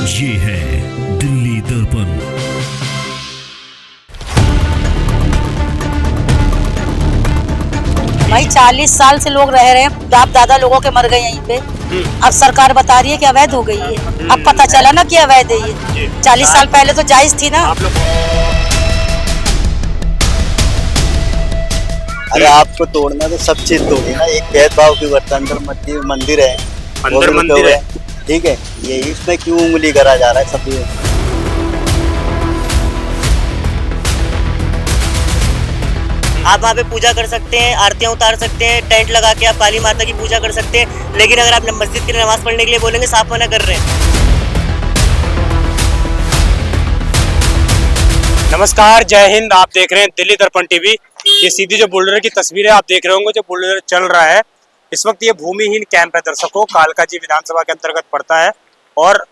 ये है दिल्ली दर्पण। भाई 40 साल से लोग रह रहे हैं, बाप दादा लोगों के मर गए यहीं पे। अब सरकार बता रही है कि अवैध हो गई है। अब पता चला ना कि अवैध है ये। 40 साल पहले तो जायज थी ना। अरे आपको तोड़ना तो सब चीज तोड़ी ना, एक भेदभाव की वर्तन अंदर मंदिर है, अंदर मंदिर है, ठीक है। ये इसमें क्यों उंगली करा जा रहा है सब? आप वहाँ पे पूजा कर सकते हैं, आरतियाँ उतार सकते हैं, टेंट लगा के आप काली माता की पूजा कर सकते हैं, लेकिन अगर आप मस्जिद के लिए नमाज पढ़ने के लिए बोलेंगे साफ मना कर रहे हैं। नमस्कार, जय हिंद। आप देख रहे हैं दिल्ली दर्पण टीवी। ये सीधी जो बुलडोजर की तस्वीर है आप देख रहे होंगे, जो बुलडोजर चल रहा है इस वक्त, ये भूमिहीन कैंप है दर्शकों, कालकाजी विधानसभा के अंतर्गत पड़ता है। और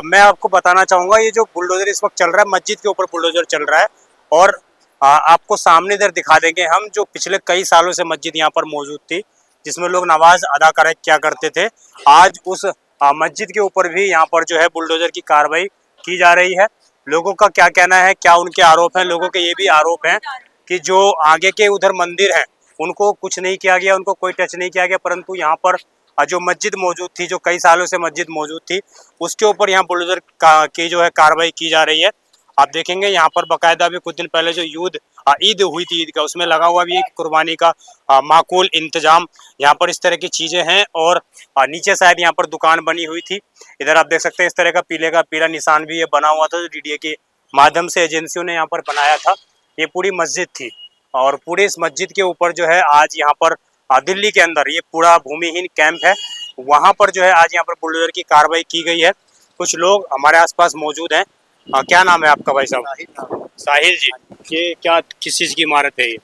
मैं आपको बताना चाहूंगा, ये जो बुलडोजर इस वक्त चल रहा है, मस्जिद के ऊपर बुलडोजर चल रहा है। और आपको सामने इधर दिखा देंगे हम, जो पिछले कई सालों से मस्जिद यहाँ पर मौजूद थी, जिसमें लोग नमाज अदा क्या करते थे। आज उस मस्जिद के ऊपर भी यहाँ पर जो है बुलडोजर की कार्रवाई की जा रही है। लोगों का क्या कहना है, क्या उनके आरोप हैं? लोगों के ये भी आरोप हैं कि जो आगे के उधर मंदिर हैं उनको कुछ नहीं किया गया, उनको कोई टच नहीं किया गया, परंतु यहाँ पर जो मस्जिद मौजूद थी, जो कई सालों से मस्जिद मौजूद थी, उसके ऊपर यहाँ बुलडोजर की जो है कार्रवाई की जा रही है। आप देखेंगे यहाँ पर बाकायदा भी कुछ दिन पहले जो ईद हुई थी, ईद का उसमें लगा हुआ भी एक कुर्बानी का माकूल इंतजाम। यहाँ पर इस तरह की चीजें हैं। और नीचे शायद यहाँ पर दुकान बनी हुई थी। इधर आप देख सकते हैं इस तरह का पीला निशान भी ये बना हुआ था, जो डीडीए के माध्यम से एजेंसियों ने यहाँ पर बनाया था। ये पूरी मस्जिद थी और पूरे इस मस्जिद के ऊपर जो है आज यहाँ पर दिल्ली के अंदर ये पूरा भूमिहीन कैंप है, वहाँ पर जो है आज यहाँ पर बुलडोजर की कार्रवाई की गई है। कुछ लोग हमारे आसपास मौजूद हैं। क्या नाम है आपका भाई साहब? साहिल जी। ये क्या, किस चीज की इमारत है ये?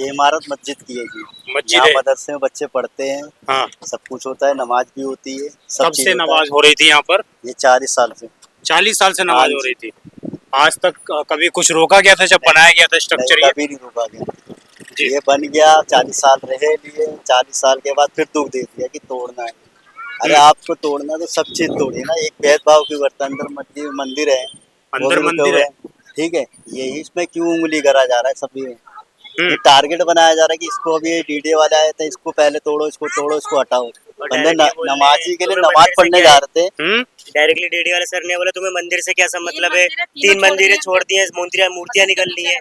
इमारत मस्जिद की है जी। मस्जिद है, मदरसे में बच्चे पढ़ते हैं। हाँ, सब कुछ होता है, नमाज भी होती है। कब से नमाज हो रही थी यहाँ पर? ये 40 साल से। 40 साल से नमाज हो रही थी। आज तक कभी कुछ रोका गया था जब बनाया गया था स्ट्रक्चर? कभी नहीं रोका गया। ये बन गया, 40 साल रहे लिए, 40 साल के बाद फिर दुख दे दिया कि तोड़ना है। अरे आपको तोड़ना तो सब चीज तोड़ी ना, एक भेदभाव की वर्तन अंदर मंदिर है, अंदर मंदिर है, ठीक है। ये इसमें क्यों उंगली करा जा रहा है सब? ये टारगेट बनाया जा रहा है कि इसको अभी डीडीए वाले आए थे, इसको पहले तोड़ो, इसको हटाओ। बंदे नमाजी के लिए नमाज पढ़ने जा रहे थे। डायरेक्टली डीडी वाले सर ने बोला तुम्हें मंदिर से क्या मतलब है? 3 मंदिरें छोड़ दिए, मूर्तियां निकल ली है।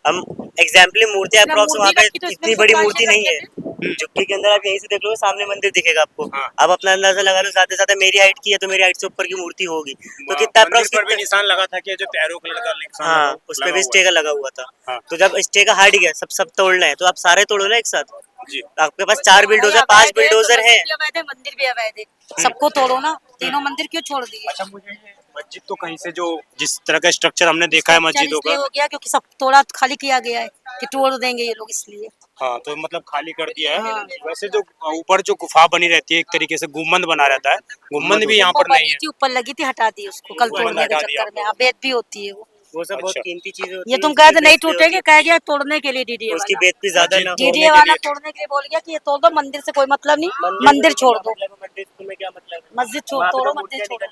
हम एग्जाम्पली मूर्तियां अप्रॉक्स वहाँ पे इतनी बड़ी मूर्ति नहीं है। झुग्गी के अंदर आप यहीं से देख लो, सामने मंदिर दिखेगा आपको। आप अपना अंदाजा लगा लो, साथ ही साथ मेरी हाइट की है तो मेरी हाइट से ऊपर की मूर्ति होगी, तो कितना अप्रॉक्स पर भी निशान लगा था कि जो पैरों का लड़का निशान, हाँ, उस पे भी स्टे का लगा हुआ था। तो जब स्टे का हट गया, सब तोड़ना है, तो आप सारे तोड़ो ना एक साथ जी। आपके पास 4 बिल्डोजर 5 बिल्डोजर है, मंदिर भी अवैध है, सबको तोड़ो ना। तीनों मंदिर क्यों छोड़ दिए? अच्छा, मुझे मस्जिद तो कहीं से जो जिस तरह का स्ट्रक्चर हमने देखा है मस्जिदों का, हो गया क्योंकि सब तोड़ा खाली किया गया है कि तोड़ देंगे ये लोग, इसलिए। हाँ, तो मतलब खाली कर दिया है। हाँ। वैसे जो ऊपर जो गुफा बनी रहती है, एक तरीके से गुम्बद बना रहता है, गुम्बद भी यहाँ पर नहीं है। ऊपर लगी थी, हटा दी उसको कल तोड़ने के चक्कर में। बेद भी होती है वो सब बहुत कीमती चीजें होती है। ये तुम कहते नहीं टूटेंगे, कह गया तोड़ने के लिए डीडीए उसकी बेद भी ज्यादा ना, डीडीए वाला तोड़ने के लिए बोल गया कि ये तोड़ दो, मंदिर से कोई मतलब नहीं, मंदिर छोड़ दो। मंदिर में क्या मतलब? मस्जिद छोड़, तोड़ो मंदिर छोड़ो।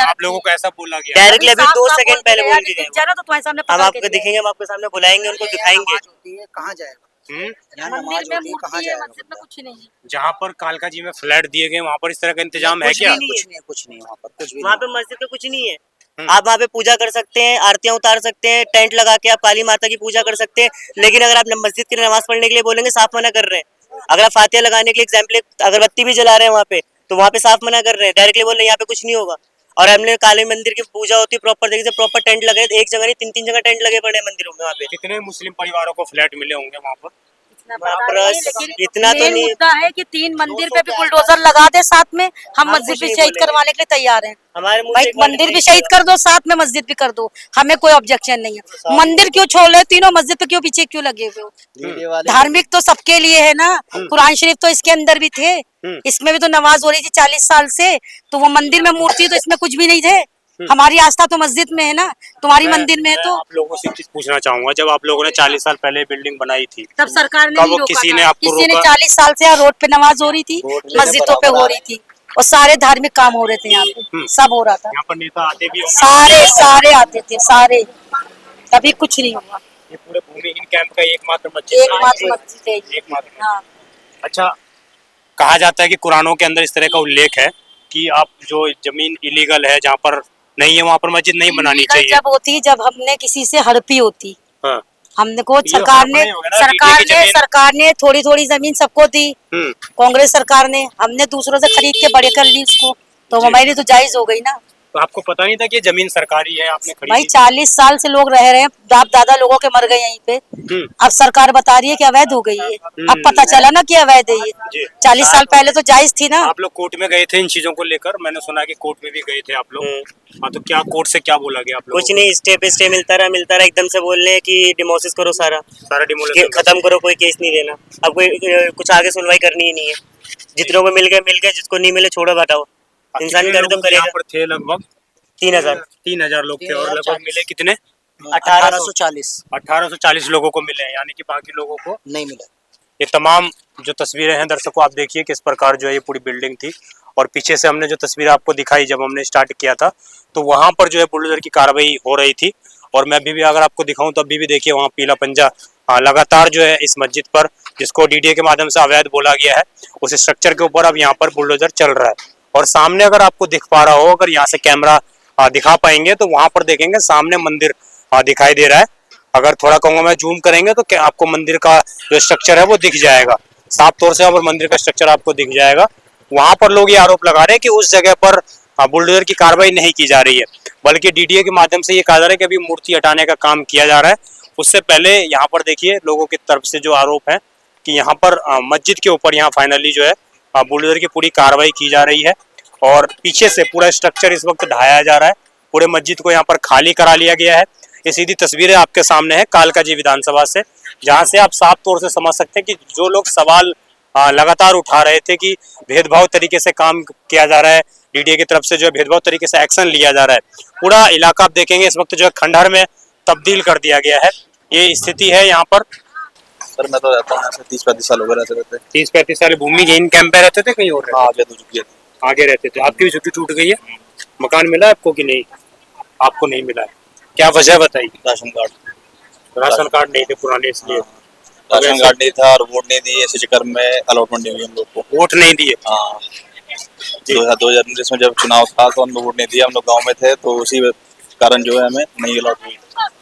आप लोगों को ऐसा बोला गया डायरेक्टली? अभी 2 सेकंड पहले बोल के गए। तो तुम्हारे सामने हम आपको दिखेंगे, हम आपके सामने बुलाएंगे, उनको दिखाएंगे। कहाँ जाएगा? मंदिर में मूर्ति है, मस्जिद में कुछ नहीं है। जहाँ पर कालका जी में फ्लैट दिए गए, वहाँ पर इस तरह का इंतजाम है क्या? कुछ नहीं वहाँ पर, कुछ भी वहाँ पे मस्जिद में कुछ नहीं है। आप वहाँ पे पूजा कर सकते हैं, आरतियाँ उतार सकते हैं, टेंट लगा के आप काली माता की पूजा कर सकते हैं, लेकिन अगर आप मस्जिद के लिए नमाज पढ़ने के लिए बोलेंगे साफ मना कर रहे हैं। अगर आप फातिहा लगाने के लिए एग्जाम्पल अगरबत्ती भी जला रहे हैं वहाँ पे, तो वहाँ पे साफ मना कर रहे हैं, डायरेक्टली बोल रहे हैं यहाँ पे कुछ नहीं होगा। और हमने काली मंदिर की पूजा होती है प्रॉपर तरीके से, प्रॉपर टेंट लगे, एक जगह नहीं 3-3 जगह टेंट लगे पड़े मंदिरों में। वहाँ पे कितने मुस्लिम परिवारों को फ्लैट मिले होंगे वहाँ पर? इतना तो नहीं मुद्दा है कि 3 मंदिर पे भी बुलडोजर लगा दे साथ में, हम मस्जिद भी शहीद करवाने के लिए तैयार हैं। हमारे भाई मंदिर भी शहीद कर दो, साथ में मस्जिद भी कर दो, हमें कोई ऑब्जेक्शन नहीं है। मंदिर क्यों छोड़ रहे? तीनों मस्जिद पे क्यों पीछे क्यों लगे हुए हो? धार्मिक तो सबके लिए है ना, कुरान शरीफ तो इसके अंदर भी थे, इसमें भी तो नमाज हो रही थी 40 साल से, तो वो मंदिर में मूर्ति तो इसमें कुछ भी नहीं थे। हमारी आस्था तो मस्जिद में है ना, तुम्हारी मंदिर में है। तो आप लोगों से चीज पूछना चाहूंगा, जब आप लोगों ने 40 साल पहले बिल्डिंग बनाई थी, तब सरकार ने नहीं रोका, किसी ने आपको किसी ने 40 साल से यहाँ रोड पे नमाज हो रही थी, मस्जिदों पे हो रही थी, और सारे धार्मिक काम हो रहे थे यहाँ पे, सब हो रहा था। यहाँ पर नेता आते भी होंगे। सारे सारे आते थे, सारे, कभी कुछ नहीं हुआ। ये पूरे भूमिहीन कैंप का एकमात्र मस्जिद एकमात्र मस्जिद है ये। एकमात्र। हाँ। अच्छा, कहा जाता है कि कुरानों के अंदर इस तरह का उल्लेख है कि आप जो जमीन इलीगल है, जहाँ पर नहीं है वहाँ पर मस्जिद नहीं बनानी illegal चाहिए। जब होती, जब हमने किसी से हड़पी होती, हाँ। हमने को ये हड़पना ही होगा ना, DDA की जमीन। सरकार ने थोड़ी थोड़ी जमीन सबको दी, कांग्रेस सरकार ने, हमने दूसरों से खरीद के बड़े कर ली उसको, तो जी। हमारी तो जायज हो गई ना। तो आपको पता नहीं था कि ये जमीन सरकारी है, आपने भाई खरीदी? 40 साल से लोग रह रहे हैं, बाप दादा लोगों के मर गए यहीं पे, अब सरकार बता रही है कि अवैध हो गई है। अब पता चला ना कि अवैध है जी। ये। 40 साल पहले तो जायज थी ना। आप लोग कोर्ट में गए थे इन चीजों को लेकर, मैंने सुना कि कोर्ट में भी गए थे आप लोग। हाँ, तो क्या कोर्ट से क्या बोला गया आप लोग? कुछ नहीं, स्टे पे स्टे मिलता रहा, एकदम से बोल रहे हैं कि डिमोलिश करो सारा डिमोलिश खत्म करो, कोई केस नहीं देना। अब कोई कुछ आगे सुनवाई करनी ही नहीं है। जितनों को मिल गए, जिसको नहीं मिले छोड़ो हटाओ। इंसान करे तो करेगा। यहाँ पर थे लगभग 3000 लोग थे, और लगभग मिले कितने? 1840 1840 लोगों को मिले हैं, यानी कि बाकी लोगों को नहीं मिला। ये तमाम जो तस्वीरें हैं दर्शकों, आप देखिए किस प्रकार जो है ये पूरी बिल्डिंग थी। और पीछे से हमने जो तस्वीर आपको दिखाई जब हमने स्टार्ट किया था, तो वहां पर जो है बुलडोजर की कार्रवाई हो रही थी। और मैं अभी भी अगर आपको दिखाऊं तो अभी भी देखिए वहाँ पीला पंजा लगातार जो है इस मस्जिद पर, जिसको डीडीए के माध्यम से अवैध बोला गया है, उस स्ट्रक्चर के ऊपर अब यहाँ पर बुलडोजर चल रहा है। और सामने अगर आपको दिख पा रहा हो, अगर यहाँ से कैमरा दिखा पाएंगे तो वहां पर देखेंगे सामने मंदिर दिखाई दे रहा है। अगर थोड़ा कहूँगा मैं जूम करेंगे तो क्या आपको मंदिर का जो स्ट्रक्चर है वो दिख जाएगा साफ तौर से, और मंदिर का स्ट्रक्चर आपको दिख जाएगा। वहां पर लोग ये आरोप लगा रहे हैं कि उस जगह पर बुलडोजर की कार्रवाई नहीं की जा रही है, बल्कि डीडीए के माध्यम से ये कहा जा रहा है कि अभी मूर्ति हटाने का काम किया जा रहा है। उससे पहले यहाँ पर देखिए लोगों की तरफ से जो आरोप है कि यहाँ पर मस्जिद के ऊपर यहाँ फाइनली जो है बुलडोजर की पूरी कार्रवाई की जा रही है। और पीछे से पूरा स्ट्रक्चर इस वक्त ढाया जा रहा है, पूरे मस्जिद को यहाँ पर खाली करा लिया गया है। ये सीधी तस्वीरें आपके सामने है कालकाजी विधानसभा से, जहाँ से आप साफ तौर से समझ सकते हैं कि जो लोग सवाल लगातार उठा रहे थे कि भेदभाव तरीके से काम किया जा रहा है, डीडीए की तरफ से जो है भेदभाव तरीके से एक्शन लिया जा रहा है, पूरा इलाका आप देखेंगे इस वक्त जो है खंडहर में तब्दील कर दिया गया है। ये स्थिति है यहाँ पर। सर मैं तो रहता हूँ यहाँ से 30-35 साल हो गए रहते। 30-35 साल भूमिहीन कैंप पे रहते थे, कहीं और? हाँ, आगे तो चुकी है। आगे रहते थे। आपकी भी झुग्गी टूट गई है? मकान मिला आपको कि नहीं? आपको नहीं मिला है, क्या वजह बताइए? राशन कार्ड नहीं थे पुराने, इसलिए राशन कार्ड नहीं था और वोट नहीं दिए, इसी चक्कर में अलॉटमेंट नहीं हुई हम लोग को। वोट नहीं दिए? हाँ, 2019 में जब चुनाव था तो हम लोग वोट नहीं दिया, हम लोग गाँव में थे, तो उसी कारण जो है हमें नहीं अलॉट हुई,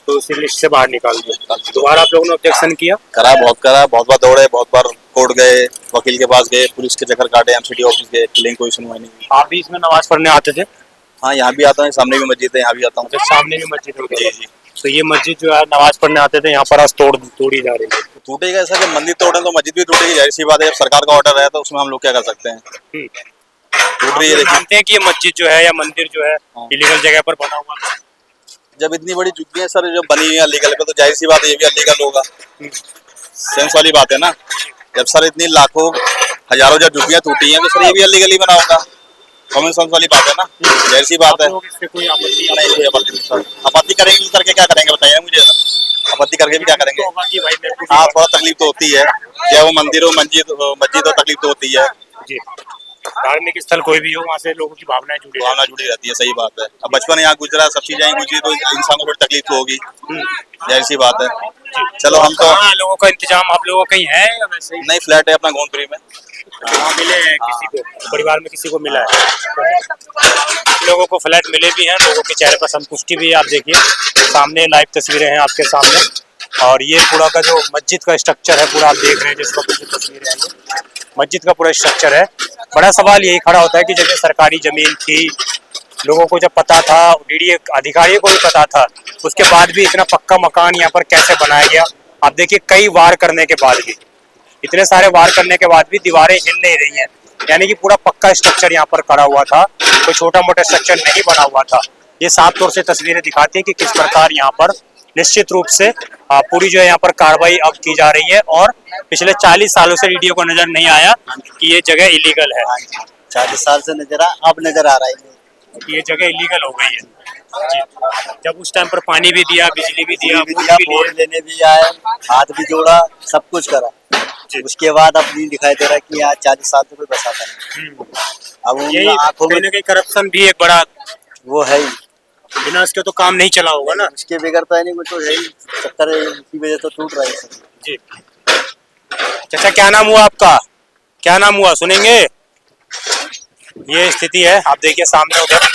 तो उसी लिस्ट से बाहर निकाल दिया। दोबारा आप लोगों ने ऑब्जेक्शन किया? करा, बहुत बार दौड़े, बहुत बार कोर्ट गए, वकील के पास गए, पुलिस के चक्कर काटे, एमसीडी ऑफिस गए, लेकिन कोई सुनवाई नहीं हुई। आप भी इसमें नमाज पढ़ने आते थे? हाँ, यहाँ भी आता हूँ, सामने भी मस्जिद है, यहाँ भी आता हूँ। सामने भी मस्जिद है? जी जी। तो ये मस्जिद जो है नमाज पढ़ने आते थे, यहाँ पर आज तोड़ी जा रही है। टूटेगा ऐसा कि मंदिर तोड़े तो मस्जिद भी टूटेगी, जाहिर सी बात है। जब सरकार का ऑर्डर है तो उसमें हम लोग क्या कर सकते हैं। टूट रही है, देखिए। मानते हैं कि ये मस्जिद जो है या मंदिर जो है इलीगल जगह पर बना हुआ है? जब इतनी बड़ी झुग्गी है सर, जो बनी हुई है अलीगल पे, तो जाहिर सी बात है ये भी अलीगल होगा। सेंस वाली बात है ना। जब सर इतनी लाखों हजारों जब झुग्गियां टूटी हैं तो सर ये भी अलीगल ही बना होगा। कॉमन सेंस वाली बात है ना, जाहिर सी बात है। इससे कोई आपत्ति नहीं, कोई आपत्ति नहीं सर। आपत्ति करेंगे तो करके क्या करेंगे बताइए मुझे, आपत्ति करके भी क्या करेंगे। हाँ, थोड़ा तकलीफ तो होती है, चाहे वो मंदिर हो मस्जिद हो, तकलीफ तो होती है जी। धार्मिक स्थल कोई भी हो, वहाँ से लोगों की भावना जुड़ी रहती है, सही बात है। अब बचपन यहाँ गुजरा, सब चीजें गुजरी, तो इंसान को थोड़ी तकलीफ तो होगी, जाहिर सी बात है। चलो हम तो लोगों का इंतजाम आप लोगों का कहीं है या वैसे ही? नहीं, फ्लैट है अपना गोंदपुरी में। मिले हैं किसी को, परिवार में किसी को मिला है? लोगों को फ्लैट मिले भी हैं, लोगों के चेहरे पर संतुष्टि भी है। आप देखिए सामने लाइव तस्वीरें हैं आपके सामने, और ये पूरा का जो मस्जिद का स्ट्रक्चर है पूरा आप देख रहे हैं, जिस वक्त की तस्वीरें हैं ये मस्जिद का पूरा स्ट्रक्चर है। बड़ा सवाल यही खड़ा होता है कि जब ये सरकारी जमीन थी, लोगों को जब पता था, डीडीए अधिकारियों को भी पता था, उसके बाद भी इतना पक्का मकान यहाँ पर कैसे बनाया गया? आप देखिए कई वार करने के बाद भी, इतने सारे वार करने के बाद भी दीवारें हिल नहीं रही हैं, यानी कि पूरा पक्का स्ट्रक्चर यहाँ पर खड़ा हुआ था, कोई छोटा मोटा स्ट्रक्चर नहीं बना हुआ था। ये साफ तौर से तस्वीरें दिखाती है कि किस प्रकार यहाँ पर निश्चित रूप से पूरी जो है यहाँ पर कार्रवाई अब की जा रही है। और पिछले 40 सालों से डीडीए को नजर नहीं आया कि ये जगह इलीगल है। 40 साल से नजर अब नजर आ रहा है ये जगह इलीगल हो गई है जी। जब उस टाइम पर पानी भी दिया, बिजली भी दिया, वोट लेने भी आए, हाथ भी जोड़ा, सब कुछ करा, उसके बाद अब नहीं दिखाई दे रहा कि यहाँ 40 साल तो कोई बसाता नहीं। अब उन यही आंखों कहीं में ना कहीं करप्शन भी एक बड़ा, वो है ही, बिना उसके तो काम नहीं चला होगा ना। उसके बगैर तो है नहीं, कुछ तो है ही, चक्कर है, इसी वजह तो टूट रहा है सब। जी चाचा, क्या नाम हुआ आपका? क्या नाम हुआ, सुनेंगे? ये स्थिति है, आप देखिए सामने, उधर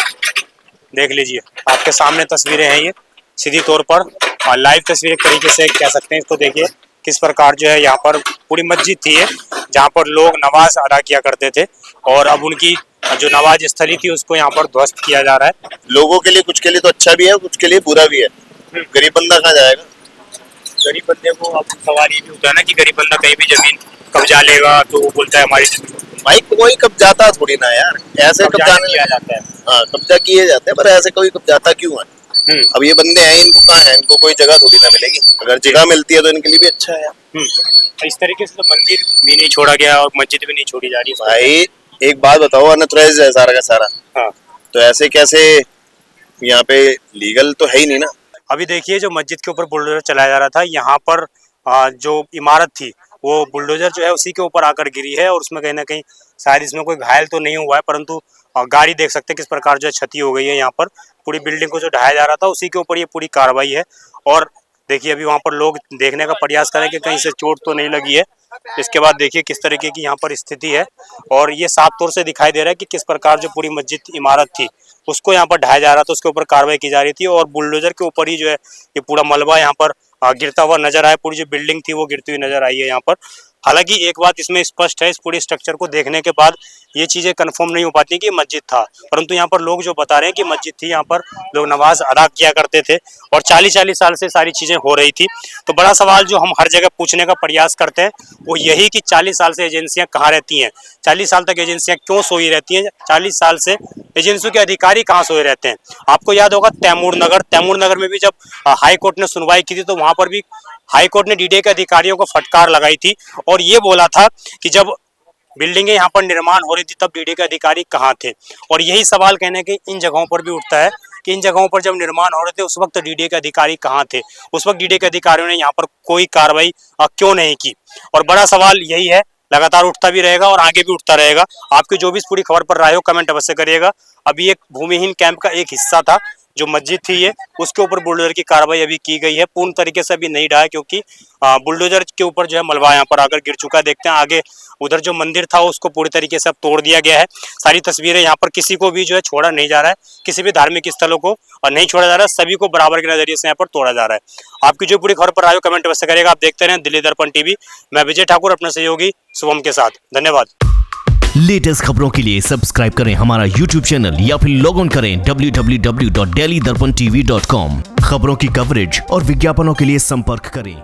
देख लीजिए, आपके सामने तस्वीरें हैं ये सीधी तौर पर, और लाइव तस्वीर एक तरीके से कह सकते हैं इसको। देखिए किस प्रकार जो है यहाँ पर पूरी मस्जिद थी ये, जहाँ पर लोग नमाज अदा किया करते थे, और अब उनकी जो नमाज स्थली थी उसको यहाँ पर ध्वस्त किया जा रहा है। लोगों के लिए, कुछ के लिए तो अच्छा भी है, कुछ के लिए बुरा भी है। गरीब बंदा कहाँ जाएगा? गरीब बंदे को अब सवाल ये भी होता है ना कि गरीब बंदा कहीं भी जमीन कब्जा लेगा तो वो बोलता है हमारी जमीन। भाई कोई कब्जाता थोड़ी ना यार, ऐसे कब्जाने किया जाता है। हाँ, कब्जा किए जाते हैं, पर ऐसे कोई कब्जाता क्यों है? अब ये बंदे हैं, इनको कहाँ है, इनको कोई जगह थोड़ी ना मिलेगी। अगर जगह मिलती है तो इनके लिए भी अच्छा है यार। तो इस तरीके से तो मंदिर भी नहीं छोड़ा गया और मस्जिद भी नहीं छोड़ी जा रही है। भाई एक बात बताओ, अनऑथराइज्ड है सारा का सारा, हाँ। तो ऐसे कैसे यहाँ पे लीगल तो है ही नहीं ना। अभी देखिए जो मस्जिद के ऊपर बुलडोजर चलाया जा रहा था, यहाँ पर जो इमारत थी वो बुलडोजर जो है उसी के ऊपर आकर गिरी है, और उसमें कहीं ना कहीं शायद इसमें कोई घायल तो नहीं हुआ है, परंतु गाड़ी देख सकते हैं किस प्रकार जो है क्षति हो गई है। यहाँ पर पूरी बिल्डिंग को जो ढाया जा रहा था उसी के ऊपर ये पूरी कार्रवाई है। और देखिए अभी वहाँ पर लोग देखने का प्रयास करें कि कहीं से चोट तो नहीं लगी है। इसके बाद देखिए किस तरीके की यहाँ पर स्थिति है, और ये साफ तौर से दिखाई दे रहा है कि किस प्रकार जो पूरी मस्जिद इमारत थी उसको यहाँ पर ढाया जा रहा था, उसके ऊपर कार्रवाई की जा रही थी, और बुलडोजर के ऊपर ही जो है ये पूरा मलबा यहाँ पर गिरता हुआ नजर आया। पूरी जो बिल्डिंग थी वो गिरती हुई नजर आई है यहाँ पर। हालांकि एक बात इसमें स्पष्ट है, इस पूरी स्ट्रक्चर को देखने के बाद ये चीजें कंफर्म नहीं हो पाती कि मस्जिद था, परंतु यहाँ पर लोग जो बता रहे हैं कि मस्जिद थी, यहाँ पर लोग नमाज अदा किया करते थे और 40-40 साल से सारी चीजें हो रही थी। तो बड़ा सवाल जो हम हर जगह पूछने का प्रयास करते हैं वो यही कि 40 साल से एजेंसियां कहाँ रहती हैं, 40 साल तक एजेंसियां क्यों सोई रहती हैं, 40 साल से एजेंसियों के अधिकारी कहाँ सोए रहते हैं। आपको याद होगा तैमूर नगर में भी जब हाई कोर्ट ने सुनवाई की थी तो वहां पर भी हाई कोर्ट ने डीडीए के अधिकारियों को फटकार लगाई थी और ये बोला था कि जब बिल्डिंगें यहाँ पर निर्माण हो रही थी तब डीडीए के अधिकारी कहाँ थे। और यही सवाल कहने के इन जगहों पर भी उठता है कि इन जगहों पर जब निर्माण हो रहे थे उस वक्त डीडीए के अधिकारी कहाँ थे, उस वक्त डीडीए के अधिकारियों ने यहाँ पर कोई कार्रवाई क्यों नहीं की। और बड़ा सवाल यही है, लगातार उठता भी रहेगा और आगे भी उठता रहेगा। आपकी जो भी इस पूरी खबर पर राय हो कमेंट अवश्य करिएगा। अभी एक भूमिहीन कैंप का एक हिस्सा था जो मस्जिद थी ये, उसके ऊपर बुलडोजर की कार्रवाई अभी की गई है, पूर्ण तरीके से अभी नहीं ढहा क्योंकि बुलडोजर के ऊपर जो है मलबा यहाँ पर आकर गिर चुका है। देखते हैं आगे उधर जो मंदिर था उसको पूरी तरीके से अब तोड़ दिया गया है। सारी तस्वीरें यहाँ पर किसी को भी जो है छोड़ा नहीं जा रहा है, किसी भी धार्मिक स्थलों को नहीं छोड़ा जा रहा है, सभी को बराबर के नजरिए से यहाँ पर तोड़ा जा रहा है। आपकी जो पूरी खबर पर आयो कमेंट अवश्य करिएगा। आप देखते रहें दिल्ली दर्पण टीवी। मैं विजय ठाकुर अपने सहयोगी शुभम के साथ, धन्यवाद। लेटेस्ट खबरों के लिए सब्सक्राइब करें हमारा YouTube चैनल या फिर लॉग ऑन करें www.delhidarpantv.com। खबरों की कवरेज और विज्ञापनों के लिए संपर्क करें।